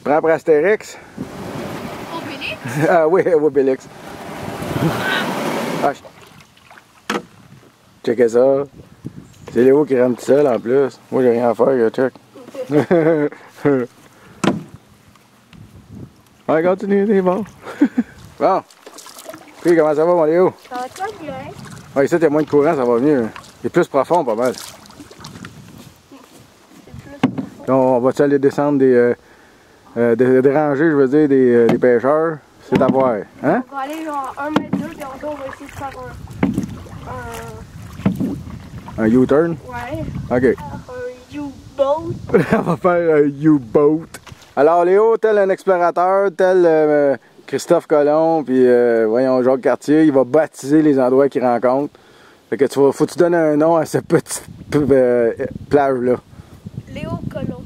Prends pour Astérix. Obélix? Ah oui, Obélix. Ah, checkez ça. C'est Léo qui rentre tout seul en plus. Moi j'ai rien à faire, check. Ouais, continue, c'est bon. Bon. Puis comment ça va mon Léo? Ça va pas bien. Ouais, ici, il y a moins de courant, ça va mieux. C'est plus profond, pas mal. Là, on va-tu aller descendre des rangées, je veux dire, des pêcheurs? C'est à voir. Hein? On va aller genre 1 mètre 2 et on va essayer de faire Un U-turn? ouais. OK. Un U-boat. On va faire un U-boat. Alors, Léo, tel un explorateur, tel Christophe Colomb, puis voyons, Jacques Cartier, il va baptiser les endroits qu'il rencontre. Fait que faut que tu donnes un nom à cette petite plage-là. Léo Colomb.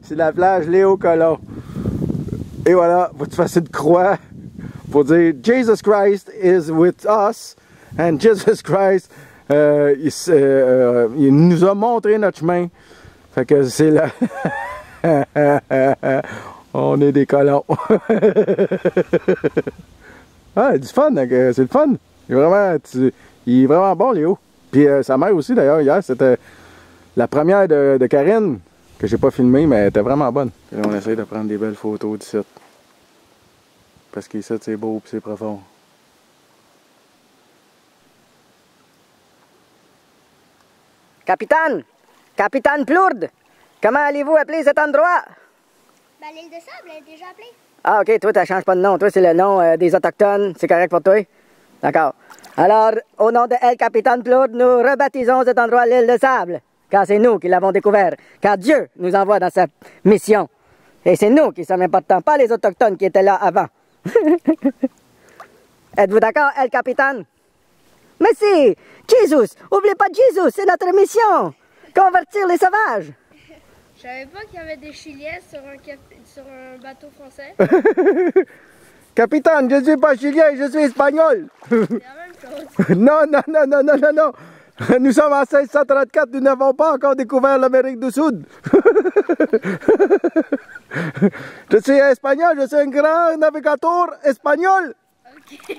C'est la plage Léo Colomb. Et voilà, faut que tu fasses une croix pour dire Jesus Christ is with us and Jesus Christ il nous a montré notre chemin. Fait que c'est là. On est des colons. Ah, du fun, c'est le fun. Il est vraiment bon, Léo. Puis sa mère aussi, d'ailleurs, hier, c'était la première de Karine, que j'ai pas filmée, mais elle était vraiment bonne. Et là, on essaie de prendre des belles photos d'ici. Parce qu'ici, c'est beau et c'est profond. Capitaine! Capitaine Plourde! Comment allez-vous appeler cet endroit? Ben, l'île de Sable, elle est déjà appelée. Ah, ok, toi, tu changes pas de nom. Toi, c'est le nom des Autochtones. C'est correct pour toi? D'accord. Alors, au nom de El Capitaine Plourde, nous rebaptisons cet endroit l'île de Sable. Car c'est nous qui l'avons découvert. Car Dieu nous envoie dans sa mission. Et c'est nous qui sommes importants, pas les Autochtones qui étaient là avant. Êtes-vous d'accord, El Capitaine? Mais si! Jésus! Oubliez pas Jésus, c'est notre mission! Convertir les sauvages! Je savais pas qu'il y avait des Chiliens sur un bateau français. Capitaine, je suis pas chilien, je suis espagnol! C'est la même chose. Non, non, non, non, non, non, non! Nous sommes en 1634, nous n'avons pas encore découvert l'Amérique du Sud. Je suis espagnol, je suis un grand navigateur espagnol. Ok.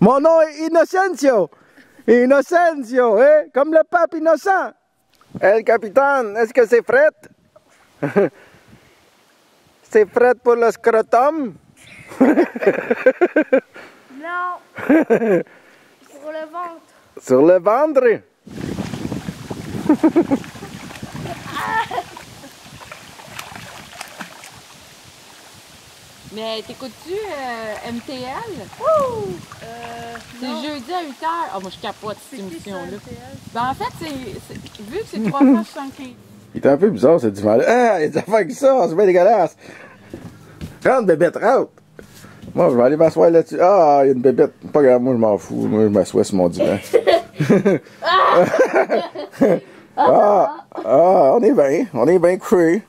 Mon nom est Inocencio. Inocencio, hein? Comme le pape innocent. Le capitaine, est-ce que c'est fret? C'est fret pour le scrotum? Non. Pour le ventre. Sur le ventre? Mais t'écoutes-tu MTL? C'est Non. jeudi à 8h. Ah, moi, je capote cette émission-là. MTL? Ben, en fait, vu que c'est 375. Il est un peu bizarre, ce divan-là. Ah, il y a des affaires avec ça, c'est bien dégueulasse. Rentre, bébête, rentre. Moi, je vais aller m'asseoir là-dessus. Ah, il y a une bébête. Pas grave, moi, je m'en fous. Moi, je m'assois sur mon divan. On est bien couché.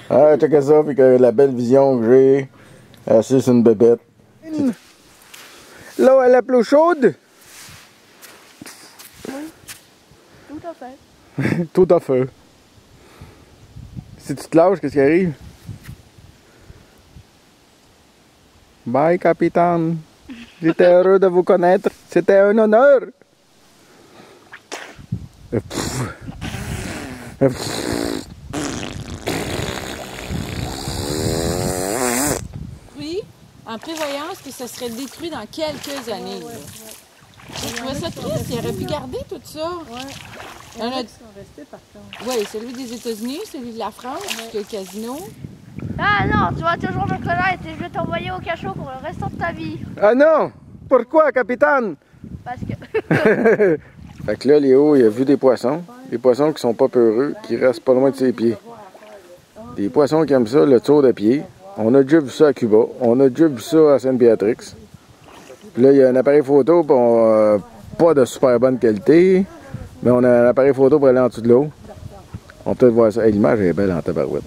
Ah, check ça, puis que la belle vision que j'ai. Assis sur une bébête. L'eau, elle est plus chaude? Tout à fait. Tout à fait. Si tu te lâches, qu'est-ce qui arrive? Bye, capitaine. J'étais heureux de vous connaître. C'était un honneur. Oui, en prévoyance que ça serait détruit dans quelques années. Je trouvais ça triste, il aurait pu garder tout ça. Il y en a qui sont restés par contre. Oui, celui des États-Unis, celui de la France, le casino. Ah non, tu vas toujours me connaître et je vais t'envoyer au cachot pour le restant de ta vie. Ah non! Pourquoi, capitaine? Parce que... Fait que là, Léo, il a vu des poissons qui sont pas peureux, qui restent pas loin de ses pieds. Des poissons qui aiment ça, le tour de pied. On a déjà vu ça à Cuba, on a déjà vu ça à Sainte-Béatrix. Puis là, il y a un appareil photo, pas de super bonne qualité, mais on a un appareil photo pour aller en dessous de l'eau. On peut peut-être voir ça. Hey, l'image est belle en tabarouette.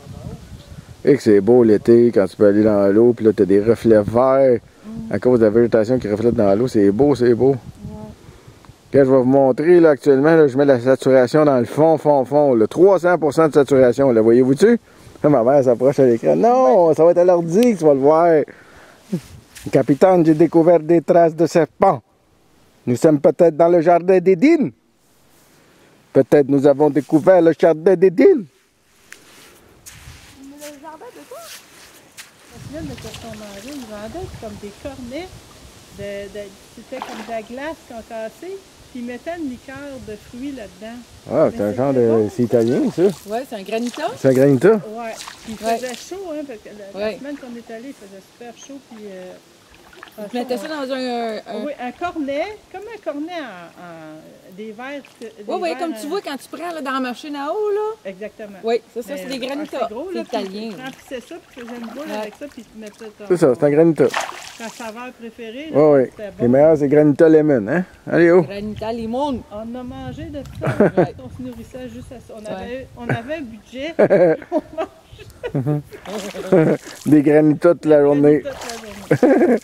Et que c'est beau l'été quand tu peux aller dans l'eau, puis là, tu as des reflets verts à cause de la végétation qui reflète dans l'eau. C'est beau, c'est beau. Quand je vais vous montrer, là, actuellement, là, je mets la saturation dans le fond, le 300% de saturation, là, voyez-vous-tu? Ma mère s'approche à l'écran. Non, ça va être à l'ordi que tu vas le voir. Capitaine, j'ai découvert des traces de serpents. Nous sommes peut-être dans le jardin d'Éden. Peut-être nous avons découvert le jardin d'Éden. Le jardin de quoi? Je me souviens de ce qu'on mangeait, ils vendaient comme des cornets, c'était comme de la glace qu'on cassait, puis ils mettaient une liqueur de fruits là-dedans. Ah, c'est un genre de... Bon. C'est italien, ça? Oui, c'est un granita. C'est un granita? Ouais, puis il faisait chaud, hein, parce que la semaine qu'on est allé, il faisait super chaud, puis... Tu mettais ça dans un... Oui, un cornet, comme un cornet des verres. Oui, comme tu vois quand tu prends là, dans la machine à eau, là. Exactement. Oui, c'est ça, c'est des granitas. C'est italien. Tu remplissais ça, puis tu faisais une boule avec ça, puis tu mettais C'est ça, c'est un granita. ta saveur préférée. Oui, oui. Les meilleurs, c'est granita lemon, hein? Allez, oh! Granita limon. On a mangé de ça. On se nourrissait juste à ça. On avait un budget. Des granitas toute la journée. Toute la journée.